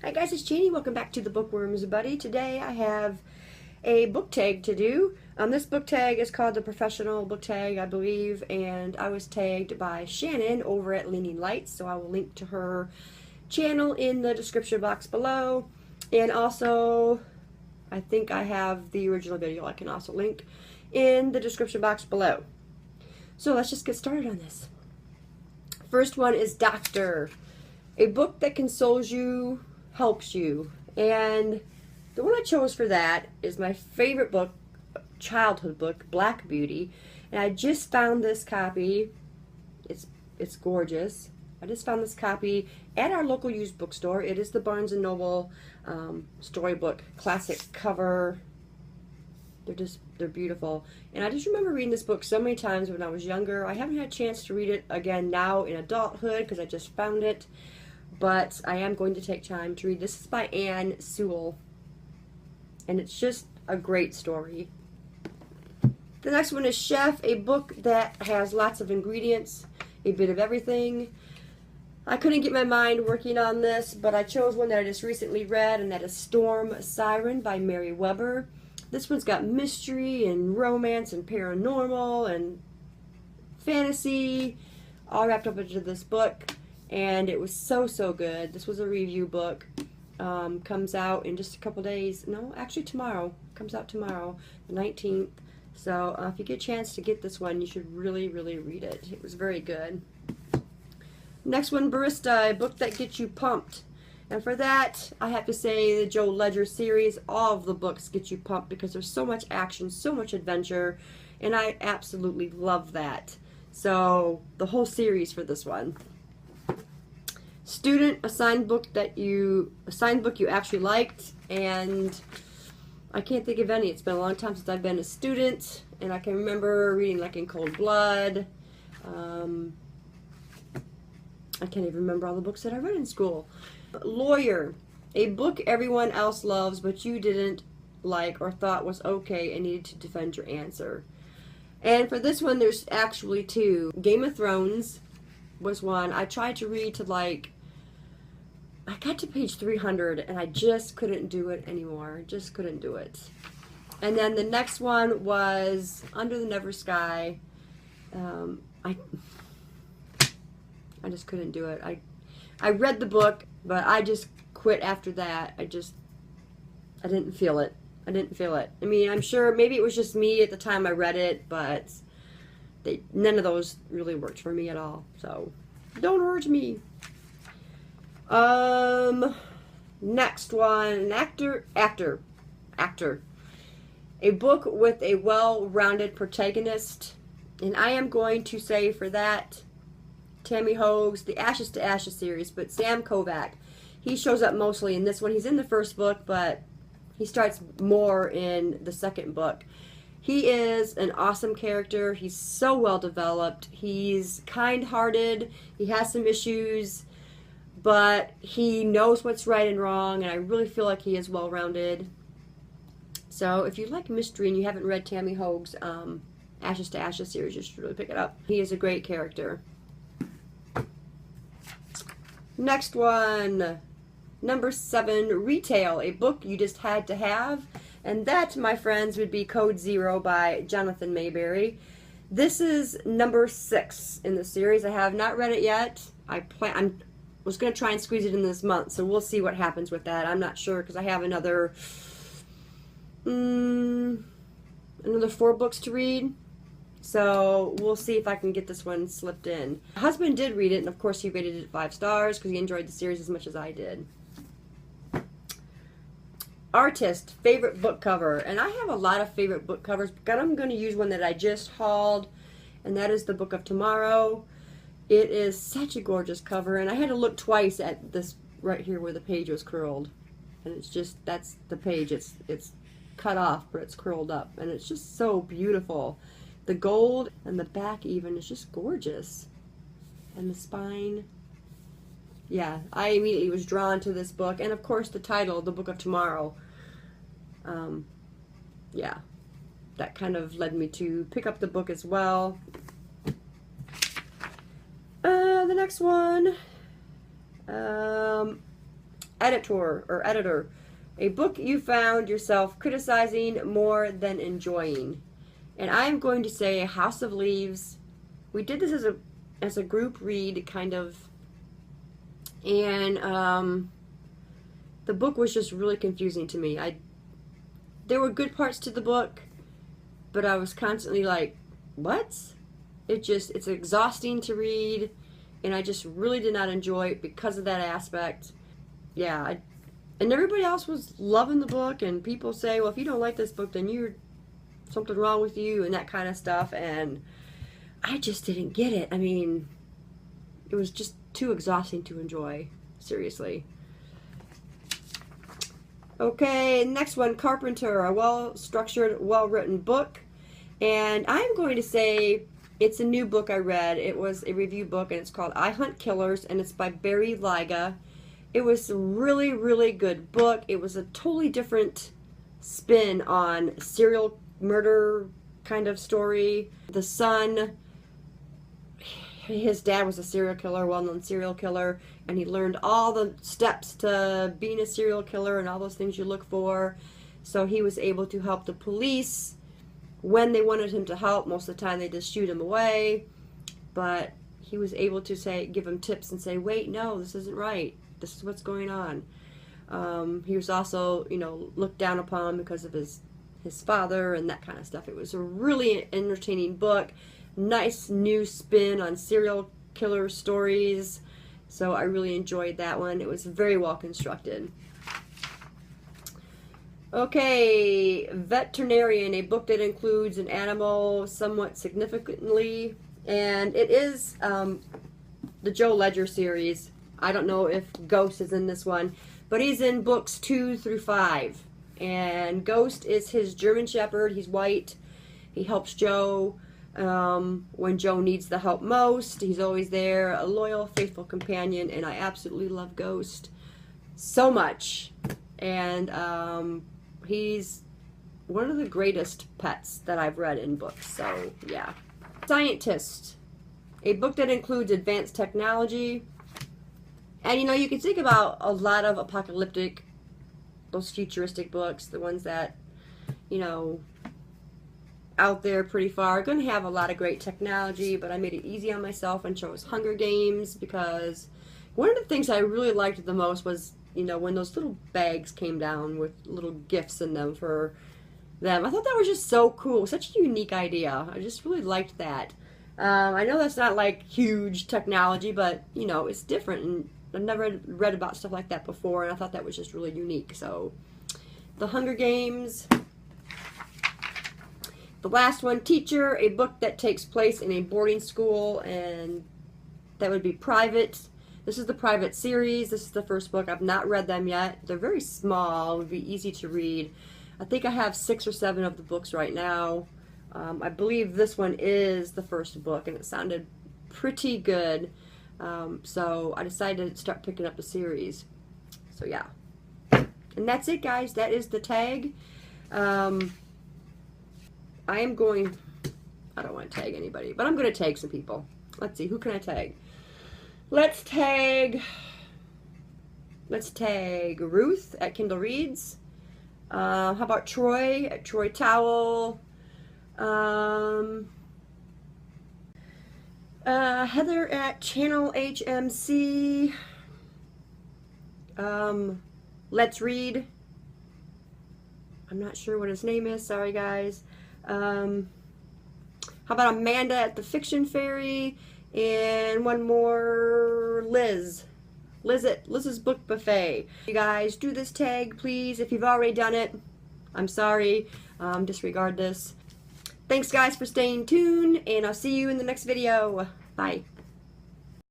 Hi guys, it's Janie. Welcome back to the Bookworms Buddy. Today I have a book tag to do. This book tag is called TheProfessional Book Tag, I believe, and I was tagged by Shannon over at LeaningLights, so I will link to her channel in the description box below. And also, I think I have the original video I can also link in the description box below. So let's just get started on this. First one is Doctor, a book that consoles you, helps you. And the one I chose for that is my favorite book, childhood book, Black Beauty. And I just found this copy. It's gorgeous. I just found this copy at our local used bookstore. It is the Barnes & Noble storybook classic cover. They're beautiful. And I just remember reading this book so many times when I was younger. I haven't had a chance to read it again now in adulthood because I just found it. But I am going to take time to read. This is by Anne Sewell. And it's just a great story. The next one is Chef, a book that has lots of ingredients, a bit of everything. I couldn't get my mind working on this, but I chose one that I just recently read, and that is Storm Siren by Mary Weber. This one's got mystery and romance and paranormal and fantasy all wrapped up into this book. And it was so good. This was a review book. Comes out in just a couple days. No, actually tomorrow. Comes out tomorrow, the 19th. So if you get a chance to get this one, you should really read it. It was very good. Next one, Barista, a book that gets you pumped. And for that, I have to say the Joe Ledger series, all of the books get you pumped because there's so much action, so much adventure, and I absolutely love that. So the whole series for this one. Student, a signed book you actually liked, and I can't think of any. It's been a long time since I've been a student, and I can remember reading like In Cold Blood. I can't even remember all the books that I read in school. Lawyer, a book everyone else loves but you didn't like or thought was okay and needed to defend your answer. And for this one, there's actually two. Game of Thrones was one. I tried to read to I got to page 300 and I just couldn't do it anymore. Just couldn't do it. And then the next one was Under the Never Sky. I just couldn't do it. I read the book, but I just quit after that. I didn't feel it. I didn't feel it. I mean, I'm sure maybe it was just me at the time I read it, but none of those really worked for me at all. So don't urge me. Next one, actor. A book with a well-rounded protagonist. And I am going to say for that, Tammy Hoag's The Ashes to Ashes series, but Sam Kovac. He shows up mostly in this one. He's in the first book, but he starts more in the second book. He is an awesome character. He's so well developed. He's kind-hearted. He has some issues, but he knows what's right and wrong, and I really feel like he is well-rounded. So if you like mystery and you haven't read Tammy Hoag's Ashes to Ashes series, you should really pick it up. He is a great character. Next one, number 7, Retail, a book you just had to have. And that, my friends, would be Code Zero by Jonathan Mayberry. This is number 6 in the series. I have not read it yet. I was going to try and squeeze it in this month, so we'll see what happens with that. I'm not sure because I have another 4 books to read. So we'll see if I can get this one slipped in. My husband did read it, and of course he rated it 5 stars because he enjoyed the series as much as I did. Artist, favorite book cover. And I have a lot of favorite book covers, but I'm going to use one that I just hauled, and that is The Book of Tomorrow. It is such a gorgeous cover, and I had to look twice at this right here where the page was curled. And it's just, that's the page. It's cut off, but it's curled up, and it's just so beautiful. The gold and the back even is just gorgeous. And the spine. Yeah, I immediately was drawn to this book. And of course the title, The Book of Tomorrow. Yeah, that kind of led me to pick up the book as well. The next one, editor. A book you found yourself criticizing more than enjoying. And I am going to say House of Leaves. We did this as a group read, kind of. And the book was just really confusing to me. There were good parts to the book, but I was constantly like, what? It's exhausting to read, and I just really did not enjoy it because of that aspect. Yeah, and everybody else was loving the book, and people say, well, if you don't like this book, then you're something wrong with you, and that kind of stuff, and I just didn't get it. I mean, it was just too exhausting to enjoy, seriously. Okay, next one, Carpenter, a well-structured, well-written book, and I'm going to say it's a new book I read. It was a review book, and it's called I Hunt Killers, and it's by Barry Lyga. It was a really, really good book. It was a totally different spin on serial murder kind of story. The son, his dad was a serial killer, well-known serial killer, and he learned all the steps to being a serial killer and all those things you look for. So he was able to help the police when they wanted him to help. Most of the time they just shoot him away, but he was able to give him tips and say, wait, no, this isn't right. This is what's going on. He was also, looked down upon because of his father and that kind of stuff. It was a really entertaining book. Nice new spin on serial killer stories. So I really enjoyed that one. It was very well constructed. Okay, Veterinarian, a book that includes an animal somewhat significantly, and it is the Joe Ledger series. I don't know if Ghost is in this one, but he's in books 2 through 5. And Ghost is his German Shepherd. He's white. He helps Joe when Joe needs the help most. He's always there, a loyal, faithful companion, and I absolutely love Ghost so much. And he's one of the greatest pets that I've read in books, so yeah. Scientist, a book that includes advanced technology. And you can think about a lot of apocalyptic, those futuristic books, the ones that, out there pretty far, are going to have a lot of great technology, but I made it easy on myself and chose Hunger Games, because one of the things I really liked the most was, when those little bags came down with little gifts in them for them. I thought that was just so cool. Such a unique idea. I just really liked that. I know that's not like huge technology, but, it's different, and I've never read about stuff like that before, and I thought that was just really unique. So, The Hunger Games. The last one, Teacher, a book that takes place in a boarding school, and that would be Private. This is the Private series. This is the first book. I've not read them yet. They're very small. It would be easy to read. I think I have 6 or 7 of the books right now. I believe this one is the first book, and it sounded pretty good. So I decided to start picking up the series. So yeah. And that's it, guys. That is the tag. I don't want to tag anybody, but I'm going to tag some people. Let's see, who can I tag? Let's tag Ruth at KindleReads. How about Troy at TroiTowel? Heather at ChannelHMC. Let's Read. I'm not sure what his name is. Sorry, guys. How about Amanda at TheFictionFairy? And one more, Liz. Liz at LizBookBuffet. You guys, do this tag, please. If you've already done it, I'm sorry. Disregard this. Thanks, guys, for staying tuned, and I'll see you in the next video. Bye.